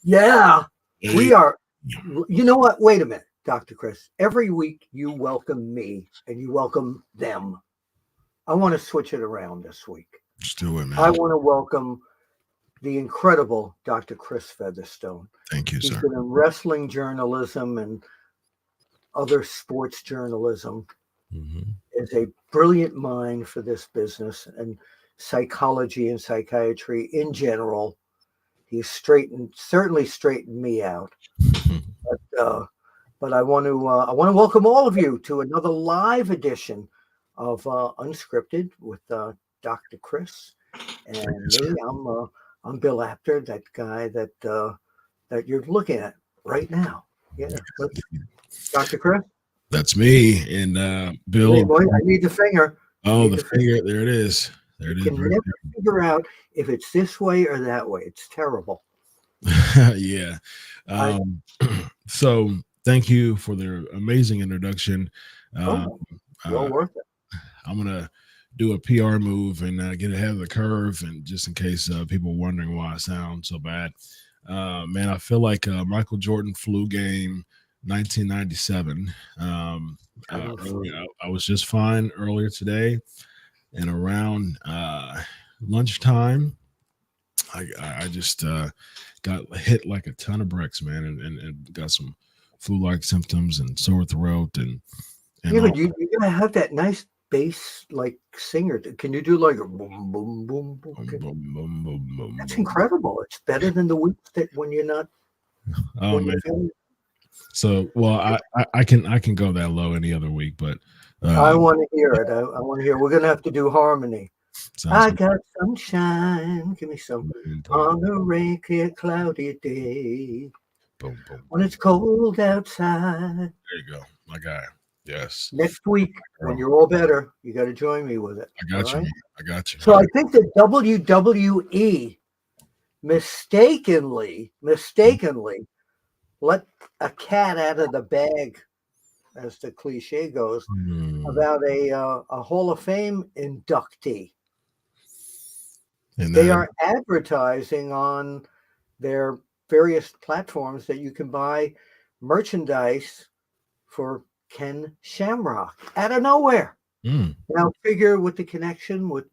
Yeah. We are. You know what? Wait a minute, Dr. Chris. Every week you welcome me and you welcome them. I want to switch it around this week. Let's do it, man. I want to welcome the incredible Dr. Chris Featherstone. Thank you, sir. He's been in wrestling journalism and other sports journalism. Is a brilliant mind for this business and psychology and psychiatry in general. He's certainly straightened me out. But I want to welcome all of you to another live edition of UnSKripted with Dr. Chris and me. I'm Bill Apter, that guy that you're looking at right now. Yeah, Dr. Chris. That's me. And Bill. Hey, boy, I need the finger. Oh, the finger. There it is. There it is. You can never figure out if it's this way or that way. It's terrible. Yeah. So thank you for the amazing introduction. Well worth it. I'm going to do a PR move and get ahead of the curve. And just in case people are wondering why I sound so bad, man, I feel like Michael Jordan flu game 1997. I was just fine earlier today, and around lunchtime, I just got hit like a ton of bricks, man, and got some flu-like symptoms and sore throat and yeah, but you're gonna have that nice bass like singer. Can you do like a boom boom boom boom? Boom, boom, boom, boom, boom, That's boom. incredible. It's better than the weeks that when you're not. Oh man. So well, I can go that low any other week, but I want to hear it. I want to hear. We're gonna have to do harmony. I got sunshine. Give me some on a rain, clear, cloudy day. Boom, boom, when it's cold outside. There you go, my guy. Yes. Next week, when you're all better, you got to join me with it. I got you. Right? I got you. So I think that WWE mistakenly let a cat out of the bag, as the cliche goes, about a Hall of Fame inductee. And they are advertising on their various platforms that you can buy merchandise for Ken Shamrock out of nowhere. Now figure with the connection with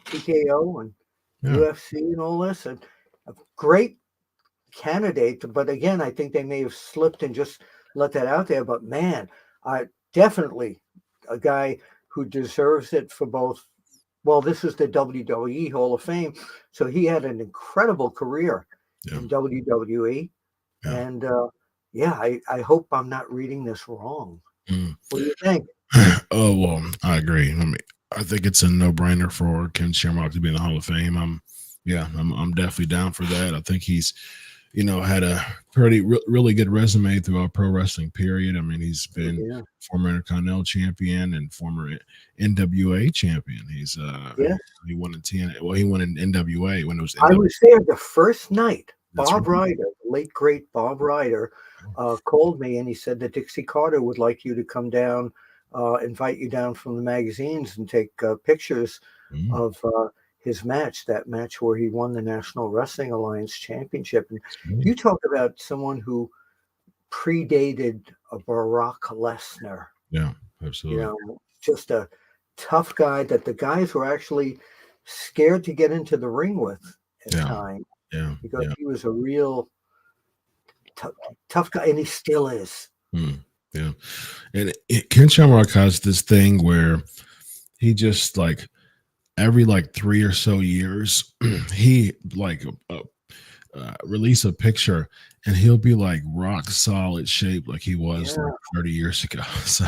TKO and UFC and all this, and a great candidate. But again, I think they may have slipped and just let that out there. But man, definitely a guy who deserves it for both. Well, this is the WWE Hall of Fame, so he had an incredible career in WWE. Yeah. And I hope I'm not reading this wrong. What do you think? Oh, well, I agree. I mean, I think it's a no-brainer for Ken Shamrock to be in the Hall of Fame. I'm definitely down for that. I think he's, had a really good resume throughout pro wrestling period. I mean, he's been former Intercontinental champion and former NWA champion. He's he won in TNA. Well, he won in NWA when it was NWA. I was there the first night. Bob Ryder, the late great Bob Ryder, called me and he said that Dixie Carter would like you to come down, invite you down from the magazines and take pictures of his match, that match where he won the National Wrestling Alliance Championship. And you talk about someone who predated a Brock Lesnar. Yeah, absolutely. Just a tough guy that the guys were actually scared to get into the ring with at times. Yeah, because he was a real tough guy, and he still is. Yeah, and Ken Shamrock has this thing where he just every 3 or so years, he release a picture, and he'll be rock solid shape like he was 30 years ago. So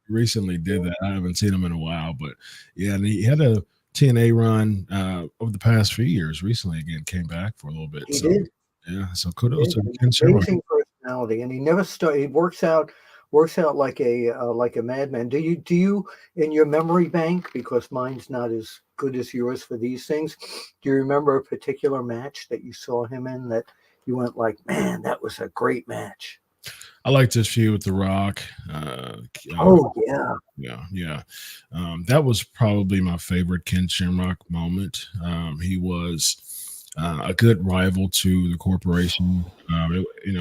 recently did that. I haven't seen him in a while, but and he had a TNA run over the past few years. Recently, again, came back for a little bit. He did. Yeah, so kudos to Ken Shamrock. Amazing personality, and he never started. He works out like a madman. Do you in your memory bank, because mine's not as good as yours for these things? Do you remember a particular match that you saw him in that you went like, man, that was a great match? I liked his feud with The Rock. That was probably my favorite Ken Shamrock moment. He was a good rival to the corporation.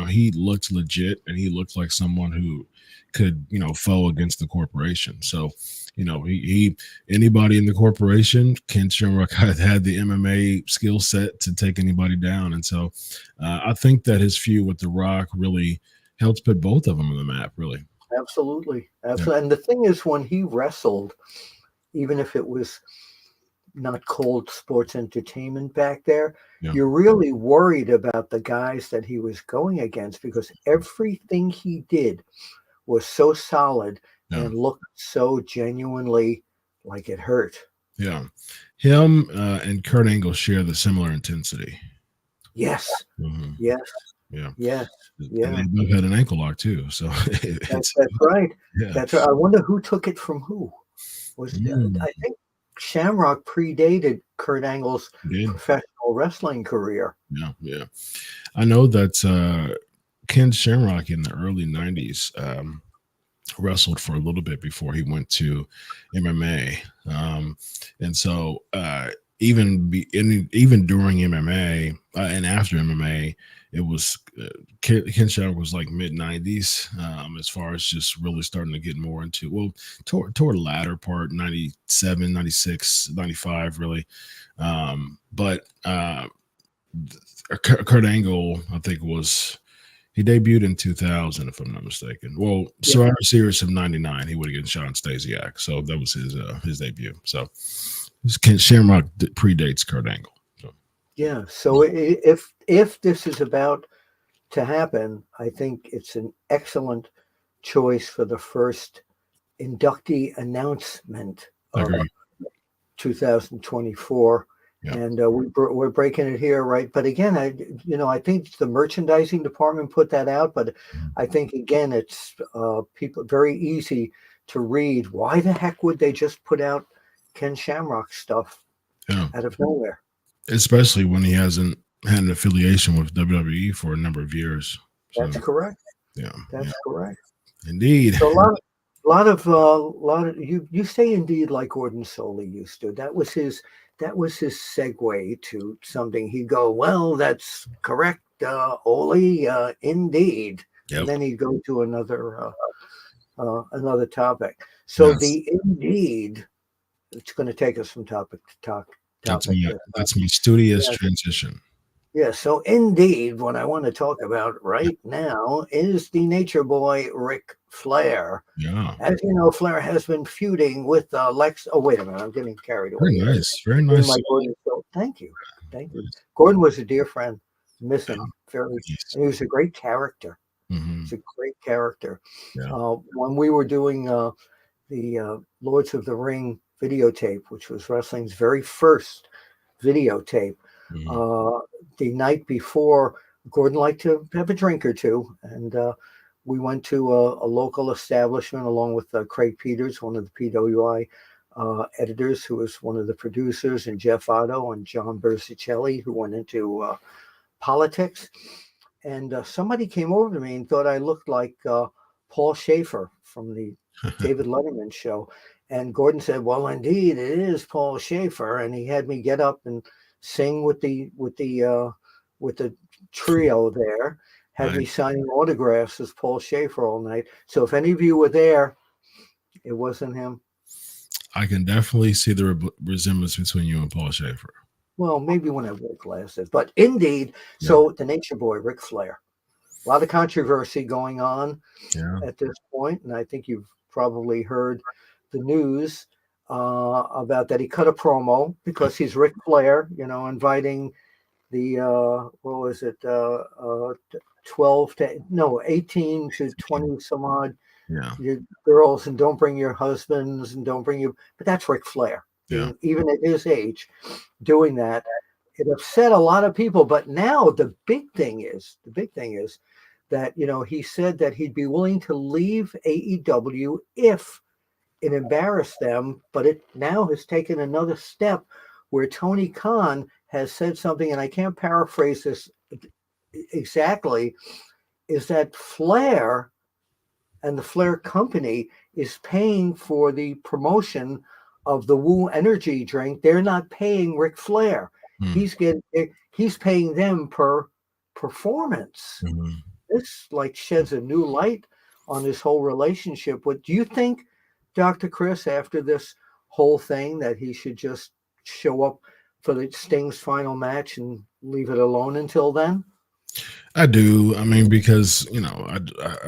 He looked legit, and he looked like someone who could, foe against the corporation. So, he anybody in the corporation, Ken Shamrock had the MMA skill set to take anybody down. And so I think that his feud with The Rock really helps put both of them on the map, really. Absolutely. And the thing is, when he wrestled, even if it was not called sports entertainment back there, you're really worried about the guys that he was going against, because everything he did was so solid and looked so genuinely like it hurt. Yeah. Him and Kurt Angle share the similar intensity. Yes. Mm-hmm. Yes. Yeah. Yes. Yeah. And they both had an ankle lock too. So that's right. Yeah. That's right. I wonder who took it from who. I think Shamrock predated Kurt Angle's professional wrestling career. Yeah. I know that Ken Shamrock in the early 90s wrestled for a little bit before he went to MMA. And so even during MMA and after MMA, it was Ken Shamrock was mid 90s as far as just really starting to get more into, toward the latter part, 97, 96, 95 really. But Kurt Angle, I think he debuted in 2000, if I'm not mistaken. Well, Survivor Series of 99, he would have gotten Sean Stasiak. So that was his debut. So Ken Shamrock predates Kurt Angle. Yeah. So if this is about to happen, I think it's an excellent choice for the first inductee announcement of 2024. Yeah. And we're breaking it here, right? But again, I think the merchandising department put that out, but I think again it's people very easy to read. Why the heck would they just put out Ken Shamrock stuff out of nowhere? Especially when he hasn't had an affiliation with WWE for a number of years. So, that's correct. Yeah, that's correct. Indeed. So a lot of you say indeed like Gordon Soley used to. That was his segue to something. He'd go, well, that's correct, Oli, indeed. Yep. And then he'd go to another topic. So the indeed, it's going to take us from topic to topic. That's my studious transition. Yeah, so indeed, what I want to talk about right now is the Nature Boy, Ric Flair. Yeah. As you know, Flair has been feuding with Lex. Oh, wait a minute. I'm getting carried away. Very nice. Very In nice. my Gordon show. Thank you. Thank you. Nice. Gordon was a dear friend. Miss him very. Nice. And he was a great character. He's a great character. Yeah. When we were doing the Lords of the Ring videotape, which was wrestling's very first videotape, the night before, Gordon liked to have a drink or two, and we went to a local establishment along with Craig Peters, one of the PWI editors, who was one of the producers, and Jeff Otto and John Bersicelli, who went into politics. And somebody came over to me and thought I looked like Paul Schaefer from the David Letterman show. And Gordon said, "Well, indeed, it is Paul Schaefer." And he had me get up and sing with the trio there. Had me signing autographs as Paul Schaefer all night. So if any of you were there, it wasn't him. I can definitely see the resemblance between you and Paul Schaefer. Well, maybe when I wear glasses, but indeed. Yeah. So the Nature Boy, Ric Flair, a lot of controversy going on at this point, and I think you've probably heard the news about that. He cut a promo because he's Ric Flair, you know, inviting the 18 to 20 some odd your girls, and don't bring your husbands and don't bring you. But that's Ric Flair. Yeah. Even at his age, doing that, it upset a lot of people. But now the big thing is that, you know, he said that he'd be willing to leave AEW if it embarrassed them. But it now has taken another step where Tony Khan has said something, and I can't paraphrase this exactly, is that Flair and the Flair company is paying for the promotion of the Woo Energy drink. They're not paying Ric Flair. He's paying them per performance. This like sheds a new light on this whole relationship. What do you think, Dr. Chris, after this whole thing, that he should just show up for the Sting's final match and leave it alone until then? I do. I mean, because, you know, I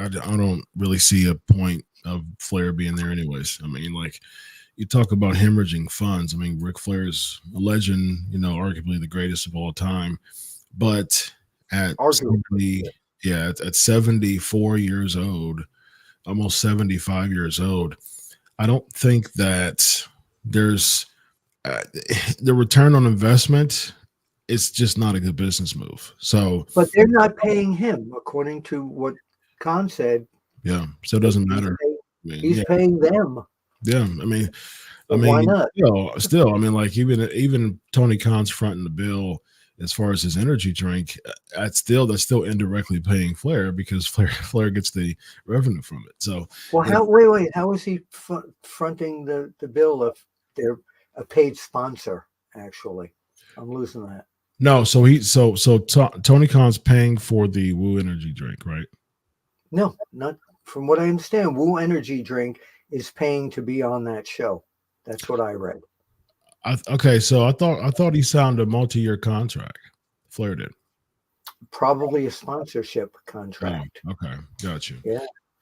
don't really see a point of Flair being there anyways. I mean, like, you talk about hemorrhaging funds. I mean, Ric Flair is a legend, you know, arguably the greatest of all time. But at 74 years old, almost 75 years old, I don't think that there's the return on investment. It's just not a good business move. So, but they're not paying him, according to what Khan said. Yeah, so it doesn't matter. He's paying them. Yeah, I mean, why not? Still, I mean, like even Tony Khan's fronting the bill as far as his energy drink. That's still indirectly paying Flair, because Flair gets the revenue from it. So, well, how is he fronting the bill if they're a paid sponsor? Actually, I'm losing that. No, so Tony Khan's paying for the Woo Energy drink, right? No, not from what I understand. Woo Energy drink is paying to be on that show. That's what I read. Okay, so I thought he signed a multi-year contract. Flair did. Probably a sponsorship contract. Oh, okay, got you.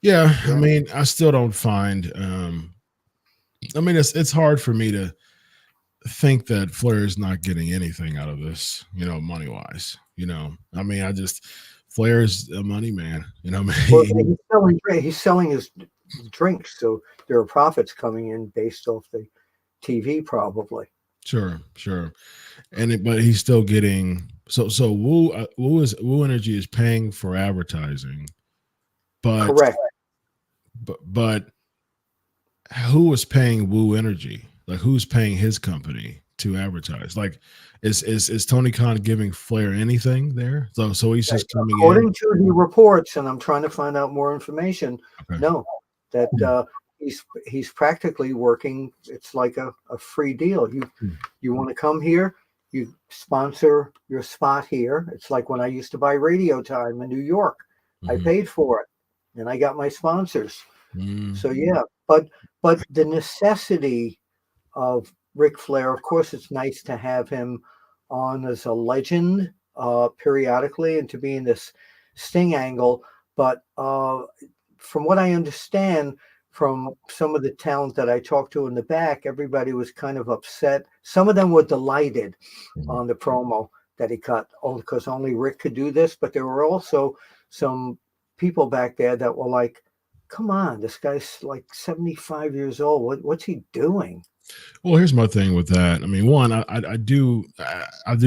Yeah. I mean, I still don't find. I mean, it's hard for me to think that Flair is not getting anything out of this, you know, money wise. You know, I mean, Flair is a money man. You know, he's selling his drinks, so there are profits coming in based off the TV, probably. Sure, but he's still getting so Woo Energy is paying for advertising, but correct. But who is paying Woo Energy? Like, who's paying his company to advertise? Like, is Tony Khan giving Flair anything there? So he's just coming according to the reports, and I'm trying to find out more information. Okay. No, that he's practically working. It's like a free deal. You want to come here, you sponsor your spot here. It's like when I used to buy radio time in New York. I paid for it, and I got my sponsors. So yeah, but the necessity of Ric Flair, of course, it's nice to have him on as a legend periodically and to be in this Sting angle, but from what I understand from some of the talent that I talked to in the back, everybody was kind of upset. Some of them were delighted on the promo that he cut, because only Rick could do this. But there were also some people back there that were like, come on, this guy's like 75 years old. What's he doing? Well, here's my thing with that. I mean, one, I do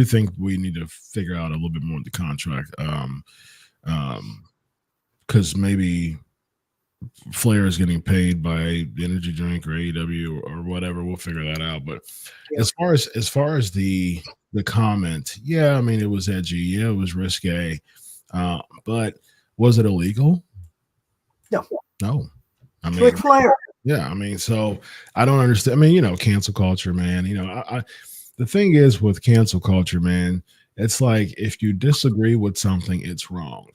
think we need to figure out a little bit more of the contract. Because maybe Flair is getting paid by the energy drink or AEW or whatever. We'll figure that out. But as far as the comment, yeah, I mean, it was edgy. Yeah, it was risque. But was it illegal? No. I mean, Ric Flair. Yeah, I mean, so I don't understand. I mean, cancel culture, man. The thing is with cancel culture, man, it's like if you disagree with something, it's wrong.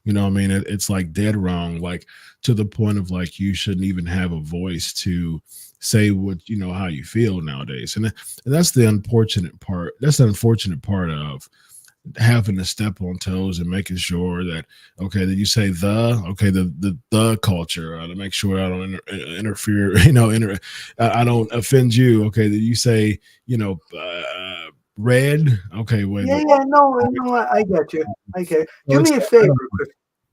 You know what I mean? It's like dead wrong, like to the point of like you shouldn't even have a voice to say what, how you feel nowadays. And that's the unfortunate part. That's the unfortunate part of having to step on toes and making sure that, okay, that you say the culture to make sure I don't interfere, I don't offend you. Okay, that you say, red. Okay, wait. No, I get you. Do me a favor, Chris.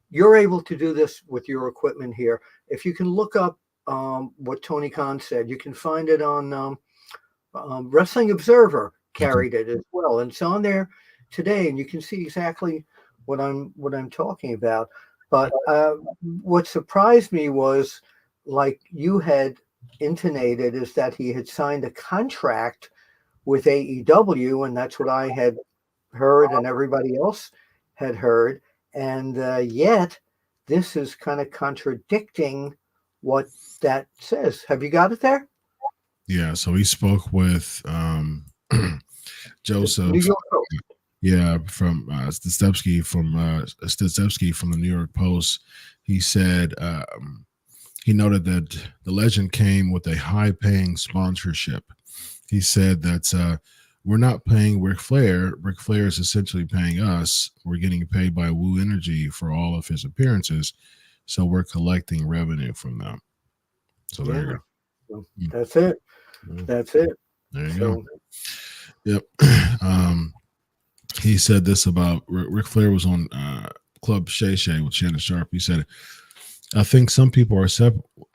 You're able to do this with your equipment here. If you can look up what Tony Khan said, you can find it on Wrestling Observer carried it as well, and it's on there today, and you can see exactly what I'm talking about. But what surprised me was, like you had intonated, is that he had signed a contract with AEW, and that's what I had heard and everybody else had heard. And yet this is kind of contradicting what that says. Have you got it there? Yeah, so he spoke with Joseph. Yeah, from Stetsky from the New York Post. He said he noted that the legend came with a high-paying sponsorship. He said that we're not paying Ric Flair. Ric Flair is essentially paying us. We're getting paid by Woo Energy for all of his appearances, so we're collecting revenue from them. So there you go. That's it. That's it. There you go. Yep. He said this about Ric Flair was on Club Shay Shay with Shannon Sharp. He said, I think some people are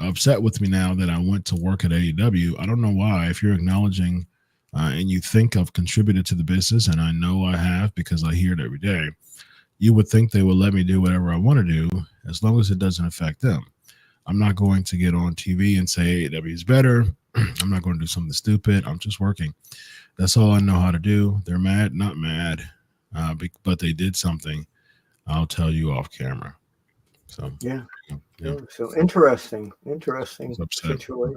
upset with me now that I went to work at AEW. I don't know why. If you're acknowledging and you think I've contributed to the business, and I know I have because I hear it every day, you would think they would let me do whatever I want to do as long as it doesn't affect them. I'm not going to get on TV and say AEW is better. I'm not going to do something stupid. I'm just working. That's all I know how to do. They're mad, not mad, but they did something. I'll tell you off camera. So yeah. So interesting situation.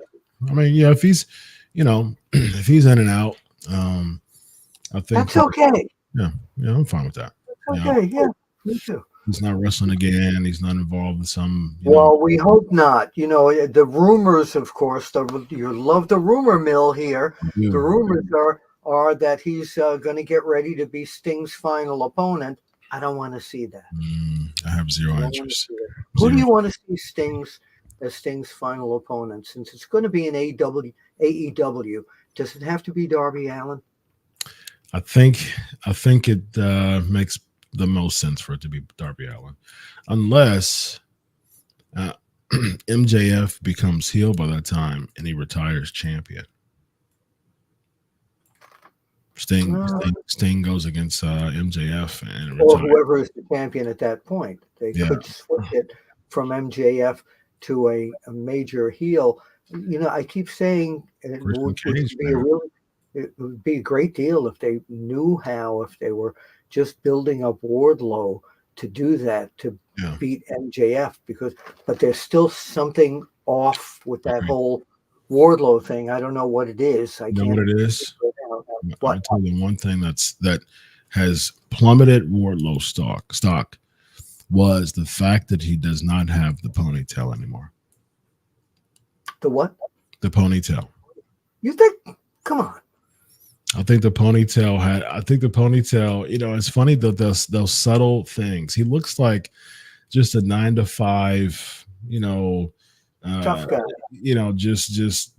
I mean, yeah, if he's, if he's in and out, I think that's okay. Yeah, I'm fine with that. That's okay, yeah, me too. He's not wrestling again. He's not involved in some. We hope not. The rumors, of course. You love the rumor mill here. The rumors are that he's going to get ready to be Sting's final opponent. I don't want to see that. I have zero interest. Who do you want to see as Sting's final opponent? Since it's going to be an AEW, does it have to be Darby Allin? I think it makes the most sense for it to be Darby Allin, unless MJF becomes heel by that time and he retires champion. Sting goes against MJF and or whoever is the champion at that point. They could switch it from MJF to a major heel. I keep saying it would be a great deal if they knew how, if they were just building up Wardlow to do that, to beat MJF, but there's still something off with that whole Wardlow thing. I don't know what it is. I know what it is. I'll tell you one thing that has plummeted Wardlow stock was the fact that he does not have the ponytail anymore. The what? The ponytail. You think? Come on. I think the ponytail, it's funny that those subtle things. He looks like just a 9 to 5, Tough guy. Just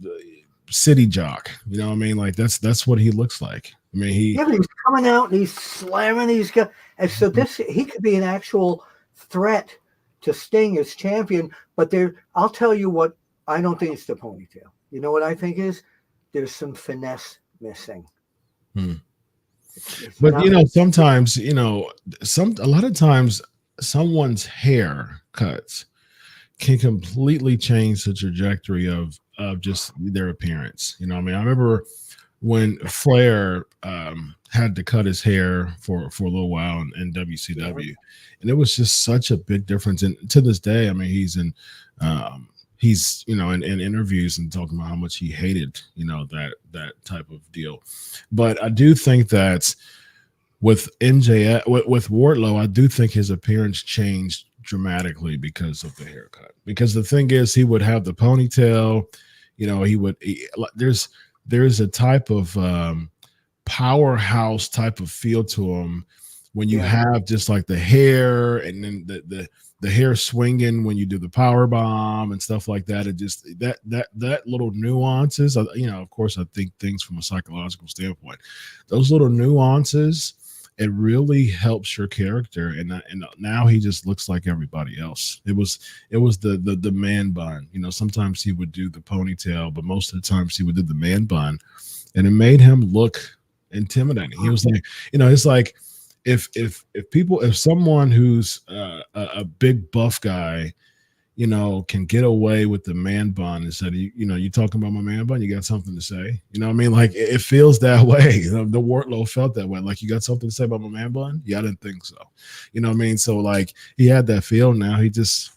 city jock. You know what I mean? Like that's what he looks like. I mean, but he's coming out and he's slamming these guys. And so he could be an actual threat to Sting as champion. But I'll tell you what, I don't think it's the ponytail. You know what I think is? There's some finesse missing. But sometimes, a lot of times someone's hair cuts can completely change the trajectory of just their appearance. I remember when Flair had to cut his hair for a little while in WCW, and it was just such a big difference. And to this day, he's in interviews and talking about how much he hated, that type of deal. But I do think that with MJF, with Wardlow, I do think his appearance changed dramatically because of the haircut. Because the thing is, he would have the ponytail, there's a type of powerhouse type of feel to him when you have just like the hair and then the hair swinging when you do the power bomb and stuff like that. It just that little nuances, of course, I think things from a psychological standpoint, those little nuances, it really helps your character. And now he just looks like everybody else. It was the man bun. Sometimes he would do the ponytail, but most of the times he would do the man bun, and it made him look intimidating. He was like, it's like if someone who's a big buff guy, can get away with the man bun instead of, you talking about my man bun, you got something to say? Like it feels that way. The Wardlow felt that way. Like, you got something to say about my man bun? Yeah, I didn't think so. So like he had that feel. Now he just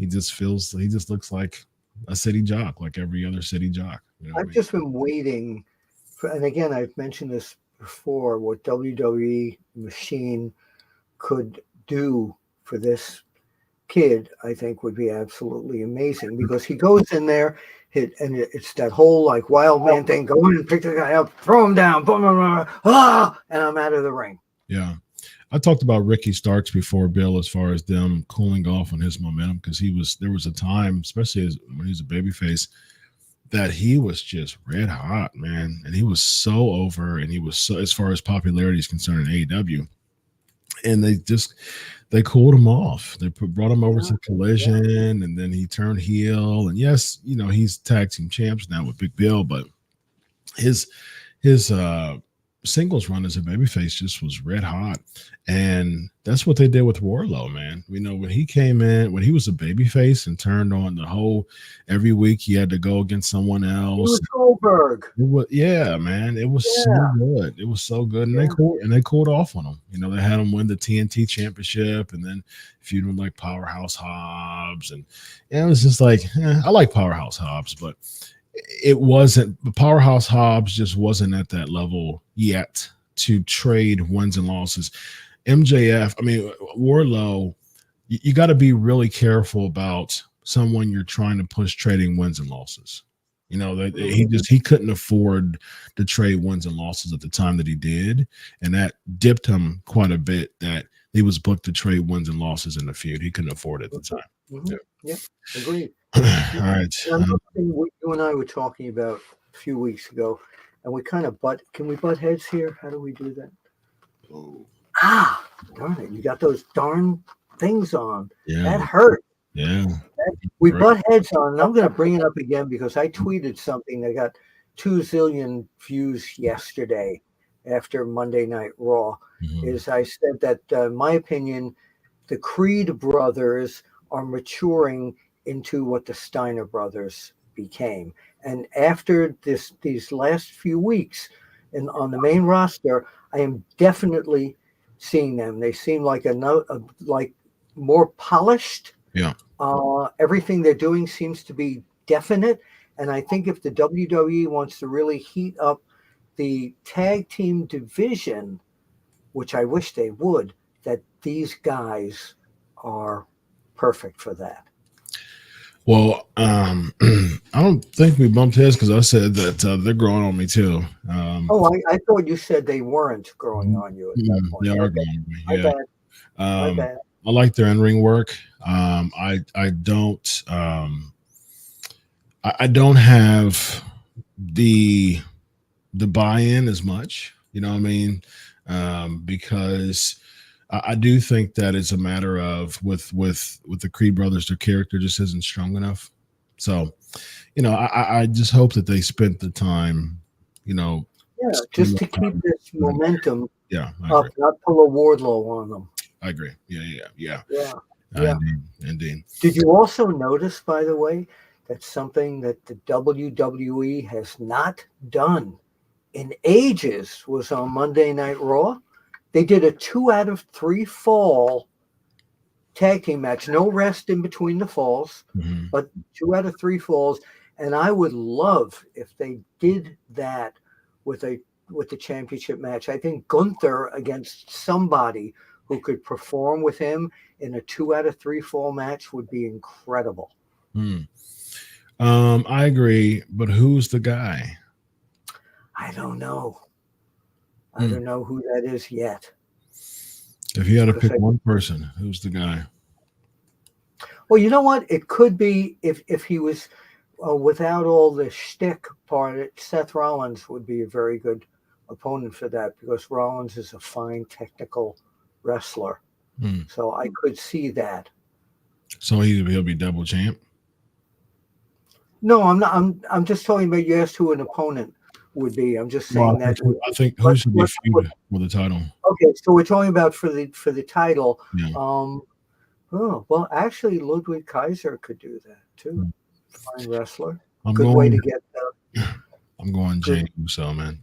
looks like a city jock, like every other city jock. I've just been waiting for, and again, I've mentioned this before, what WWE Machine could do for this kid, I think would be absolutely amazing, because he goes in there and it's that whole like wild man thing, go in and pick the guy up, throw him down, boom, boom, boom, and I'm out of the ring. Yeah. I talked about Ricky Starks before, Bill, as far as them cooling off on his momentum, because there was a time, especially when he was a babyface, that he was just red hot, man. And he was so over, and he was so, as far as popularity is concerned, in AEW. And they cooled him off. They brought him over to Collision, and then he turned heel. And yes, he's tag team champs now with Big Bill, but his singles run as a babyface just was red hot. And that's what they did with Wardlow, man. When he came in, when he was a babyface and turned on the whole, every week he had to go against someone else. It was Goldberg. Man. It was so good. It was so good. And they cooled off on him. They had him win the TNT championship and then feuding with like Powerhouse Hobbs. And it was just like, I like Powerhouse Hobbs, but it wasn't, Powerhouse Hobbs just wasn't at that level yet to trade wins and losses. MJF, Wardlow, you got to be really careful about someone you're trying to push trading wins and losses. He couldn't afford to trade wins and losses at the time that he did, and that dipped him quite a bit. That he was booked to trade wins and losses in the feud. He couldn't afford it at the time. Mm-hmm. Yeah, agreed. All right. Another thing you and I were talking about a few weeks ago, and we kind of can we butt heads here? How do we do that? Oh. Darn it! You got those darn things on. Yeah. That hurt. Yeah. We butt heads on, and I'm going to bring it up again because I tweeted something that got 2 zillion views yesterday after Monday Night Raw. Mm-hmm. Is I said that, in my opinion, the Creed brothers are maturing into what the Steiner brothers became. And after these last few weeks on the main roster, I am definitely seeing them. They seem like like more polished. Yeah. Everything they're doing seems to be definite. And I think if the WWE wants to really heat up the tag team division, which I wish they would, that these guys are perfect for that. Well, I don't think we bumped heads because I said that they're growing on me too. I thought you said they weren't growing on you at that point. They are growing on me. Yeah. My bad. like their in-ring work. I don't have the buy-in as much, you know what I mean? Because I do think that it's a matter of with the Creed brothers, their character just isn't strong enough. So, I just hope that they spent the time, just to keep this momentum I up, agree. not pull a Wardlow on them. I agree. Yeah. Yeah. Indeed. Did you also notice, by the way, that something that the WWE has not done in ages was on Monday Night Raw? They did a 2 out of 3 fall tag team match, no rest in between the falls, but 2 out of 3 falls. And I would love if they did that with the championship match. I think Gunther against somebody who could perform with him in a 2 out of 3 fall match would be incredible. I agree, but who's the guy? I don't know. I don't know who that is yet. If you had to pick one person, who's the guy? Well, you know what? It could be if he was without all the shtick part. Seth Rollins would be a very good opponent for that because Rollins is a fine technical wrestler. So I could see that. So he'll be double champ? No, I'm not. I'm just talking about you asked who an opponent would be. I'm just saying I think who should be feud for the title. Okay, so we're talking about for the title. Yeah. Well, actually, Ludwig Kaiser could do that too. Fine wrestler. I'm going Jey Uso, man.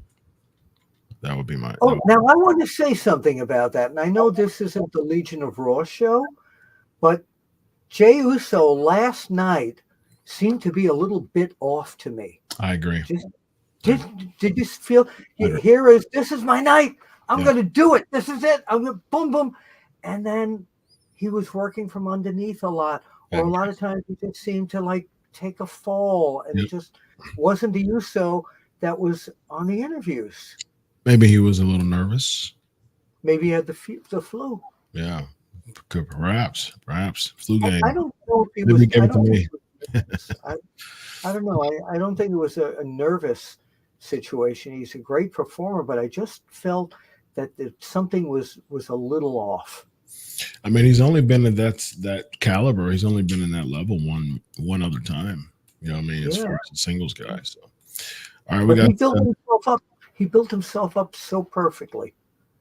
That would be my. Oh, now I want to say something about that, and I know this isn't the Legion of Raw show, but Jey Uso last night seemed to be a little bit off to me. I agree. Did you feel this is my night? I'm going to do it. This is it. I'm going to boom, boom. And then he was working from underneath a lot, or a lot of times he just seemed to like take a fall, and it just wasn't the Uso that was on the interviews. Maybe he was a little nervous. Maybe he had the flu. Yeah, perhaps flu game. I don't know if he was. Give it to me. I don't know. I don't think it was a nervous situation. He's a great performer, but I just felt that something was a little off. I mean, he's only been at that caliber. He's only been in that level one other time. You know what I mean? As far as a singles guy. So, all right, he built himself up so perfectly.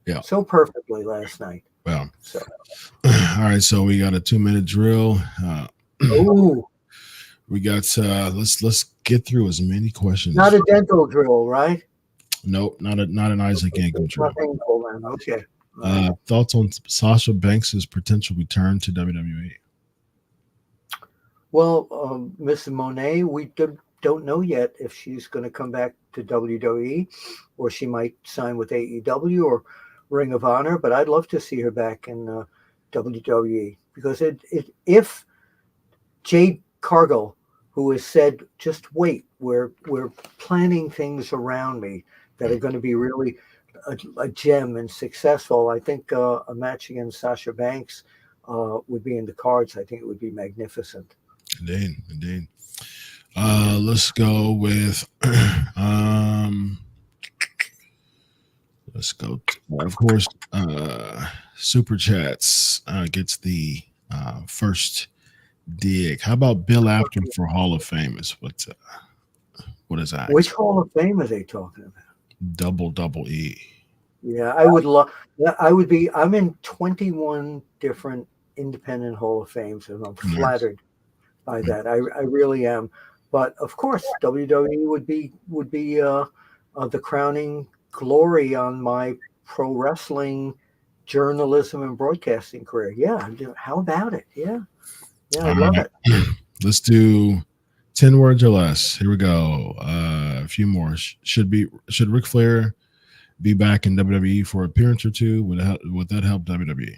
Yeah, so perfectly last night. Well, all right. So we got a 2-minute drill. We got let's get through as many questions. Not a dental drill, right? Nope, not an Isaac Yankem drill. Okay. Thoughts on Sasha Banks' potential return to WWE? Well, Miss Monet, we don't know yet if she's going to come back to WWE, or she might sign with AEW or Ring of Honor. But I'd love to see her back in WWE because if Jade Cargill, who has said, "Just wait, we're planning things around me that are going to be really a gem and successful." I think a match against Sasha Banks would be in the cards. I think it would be magnificent. Indeed. Let's go with let's go. Of course, Super Chats gets the first dig. How about Bill Apter for Hall of Fame? What is that? Which Hall of Fame are they talking about? Double E. Yeah, I would love. I'm in 21 different independent Hall of Fames, and I'm flattered by that. I really am. But of course, WWE would be the crowning glory on my pro wrestling journalism and broadcasting career. Yeah, how about it? Yeah, I love it. Let's do 10 words or less. Here we go. A few more. Should Ric Flair be back in WWE for an appearance or two? Would that help WWE?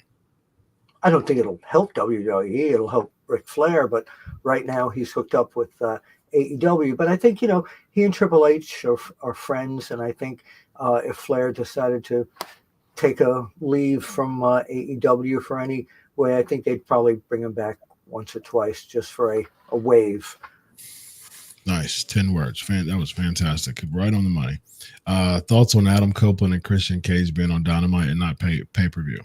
I don't think it'll help WWE. It'll help Ric Flair, but right now he's hooked up with AEW. But I think, he and Triple H are friends, and I think if Flair decided to take a leave from AEW for any way, I think they'd probably bring him back once or twice just for a wave. Nice. 10 words. That was fantastic. Right on the money. Thoughts on Adam Copeland and Christian Cage being on Dynamite and not pay-per-view?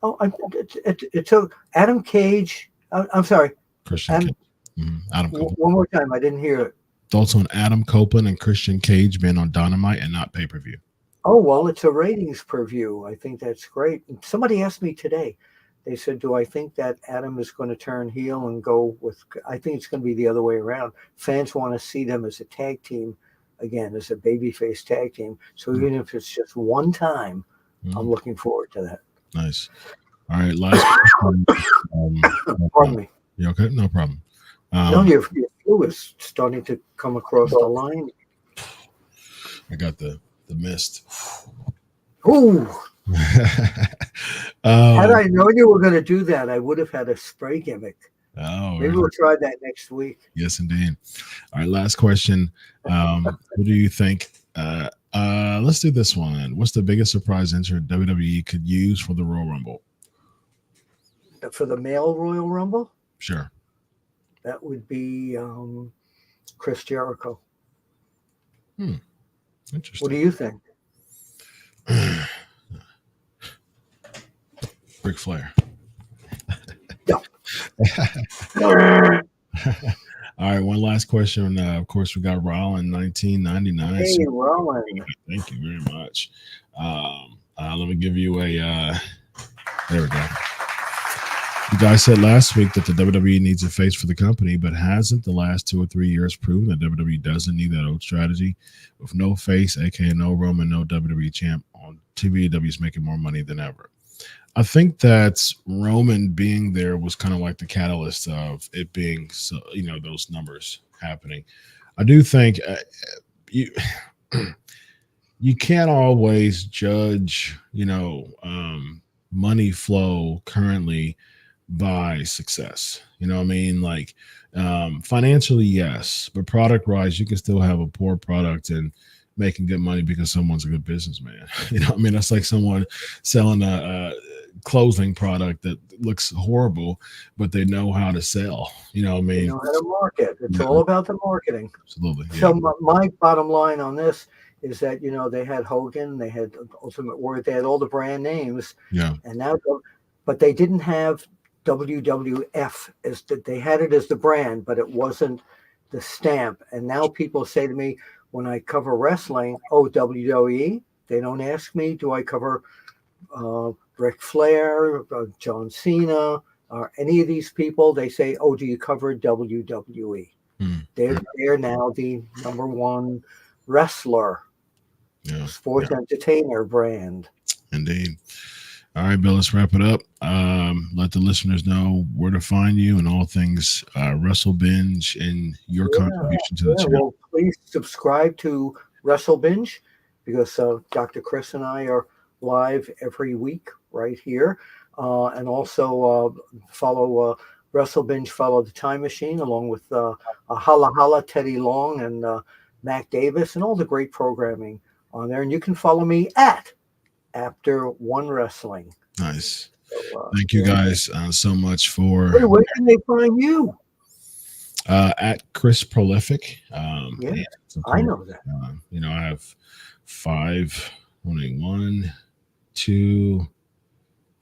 Oh, it took Adam Cage. I'm sorry. Christian Cage. Adam Copeland. One more time. I didn't hear it. Thoughts on Adam Copeland and Christian Cage being on Dynamite and not pay-per-view? Oh, well, it's a ratings per view. I think that's great. Somebody asked me today. They said, do I think that Adam is going to turn heel and go with, I think it's going to be the other way around. Fans want to see them as a tag team again, as a babyface tag team. So even if it's just one time, I'm looking forward to that. Nice. All right. Last question. Pardon me. You okay? No problem. No, your flu is starting to come across the line. I got the mist. Ooh. Had I known you were going to do that, I would have had a spray gimmick. Oh, maybe we'll try that next week. Yes, indeed. All right, last question. Who do you think? Let's do this one. What's the biggest surprise entrant WWE could use for the Royal Rumble? For the male Royal Rumble? Sure. That would be Chris Jericho. Interesting. What do you think? Ric Flair. No. All right, one last question. Of course, we got Rollin 1999. Hey, Rollin. Thank you very much. Let me give you a. There we go. You guys said last week that the WWE needs a face for the company, but hasn't the last 2 or 3 years proven that WWE doesn't need that old strategy? With no face, aka no Roman, no WWE champ on TV, WWE is making more money than ever. I think that Roman being there was kind of like the catalyst of it being, so, those numbers happening. I do think you can't always judge, money flow currently by success. You know what I mean? Like financially, yes, but product wise, you can still have a poor product and making good money because someone's a good businessman. You know what I mean? That's like someone selling a clothing product that looks horrible, but they know how to sell. You know what I mean? They know how to market. It's all about the marketing. Absolutely. Yeah. So my bottom line on this is that, they had Hogan, they had Ultimate Warrior, they had all the brand names. Yeah. And now, but they didn't have WWF they had it as the brand, but it wasn't the stamp. And now people say to me when I cover wrestling, oh, WWE, they don't ask me, do I cover Ric Flair, John Cena, or any of these people? They say, oh, do you cover WWE? They're now the number one wrestler, sports entertainer brand. Indeed. All right, Bill, let's wrap it up. Let the listeners know where to find you and all things Wrestle Binge and your contribution to the channel. Well, please subscribe to Wrestle Binge because Dr. Chris and I are live every week right here. And also follow Wrestle Binge, follow the Time Machine, along with Holla Holla, Teddy Long, and Mac Davis, and all the great programming on there. And you can follow me at Apter One Wrestling. Nice. So, thank you guys so much for. Wait, where can they find you? At Chris Prolific. I know that. I have 1, 2,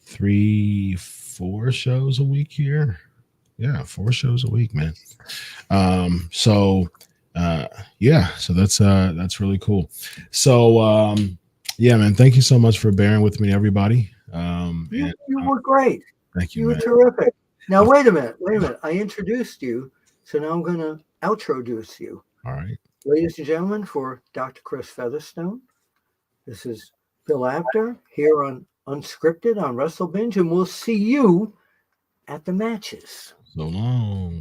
3, 4 shows a week here. Yeah, 4 shows a week, man. So that's really cool. So yeah, man, thank you so much for bearing with me, everybody. You were great. Thank you. You were terrific. Now wait a minute. I introduced you, so now I'm going to outroduce you. All right. Ladies and gentlemen, for Dr. Chris Featherstone, this is Bill Apter here on UnSKripted on Wrestle Binge, and we'll see you at the matches. So long.